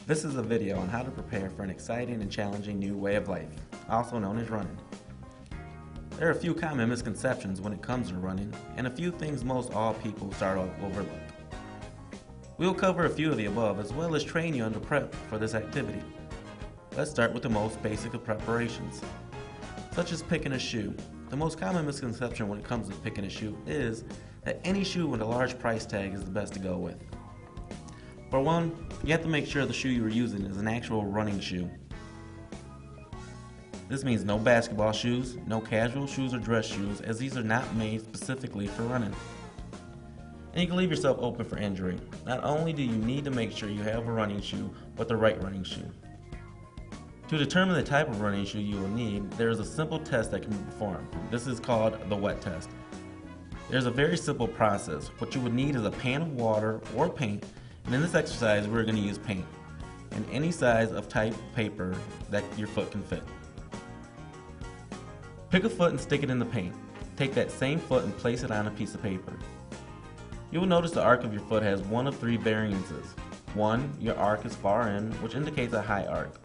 This is a video on how to prepare for an exciting and challenging new way of life, also known as running. There are a few common misconceptions when it comes to running, and a few things most all people start off overlook. We will cover a few of the above as well as train you on to prep for this activity. Let's start with the most basic of preparations, such as picking a shoe. The most common misconception when it comes to picking a shoe is that any shoe with a large price tag is the best to go with. For one, you have to make sure the shoe you are using is an actual running shoe. This means no basketball shoes, no casual shoes or dress shoes, as these are not made specifically for running. And you can leave yourself open for injury. Not only do you need to make sure you have a running shoe, but the right running shoe. To determine the type of running shoe you will need, there is a simple test that can be performed. This is called the wet test. There's a very simple process. What you would need is a pan of water or paint, and in this exercise we're going to use paint in any size of type paper that your foot can fit. Pick a foot and stick it in the paint. Take that same foot and place it on a piece of paper. You will notice the arc of your foot has one of three variances. 1. Your arc is far in, which indicates a high arc.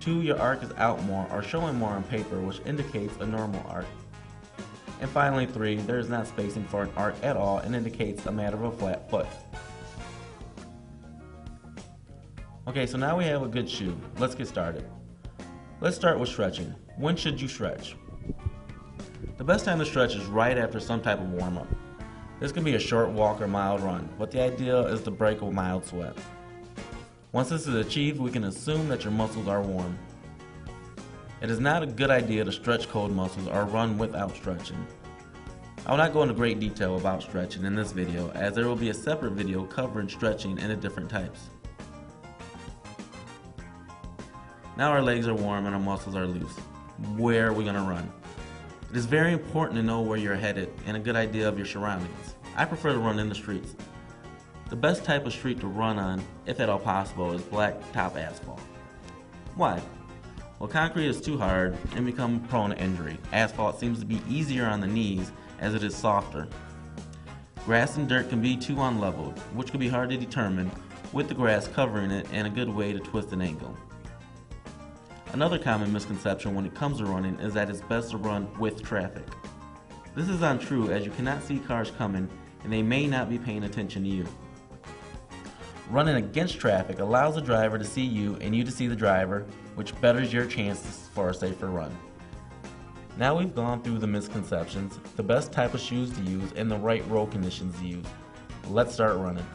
2. Your arc is out more or showing more on paper, which indicates a normal arc. And finally 3. There is not spacing for an arc at all and indicates a matter of a flat foot. Okay, so now we have a good shoe. Let's get started. Let's start with stretching. When should you stretch? The best time to stretch is right after some type of warm-up. This can be a short walk or mild run, but the idea is to break a mild sweat. Once this is achieved, we can assume that your muscles are warm. It is not a good idea to stretch cold muscles or run without stretching. I will not go into great detail about stretching in this video, as there will be a separate video covering stretching and the different types. Now our legs are warm and our muscles are loose. Where are we going to run? It is very important to know where you're headed and a good idea of your surroundings. I prefer to run in the streets. The best type of street to run on, if at all possible, is blacktop asphalt. Why? Well, concrete is too hard and become prone to injury. Asphalt seems to be easier on the knees as it is softer. Grass and dirt can be too unleveled, which can be hard to determine with the grass covering it and a good way to twist an ankle. Another common misconception when it comes to running is that it's best to run with traffic. This is untrue, as you cannot see cars coming and they may not be paying attention to you. Running against traffic allows the driver to see you and you to see the driver, which betters your chances for a safer run. Now we've gone through the misconceptions, the best type of shoes to use, and the right road conditions to use. Let's start running.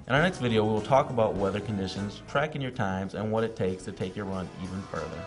In our next video, we will talk about weather conditions, tracking your times, and what it takes to take your run even further.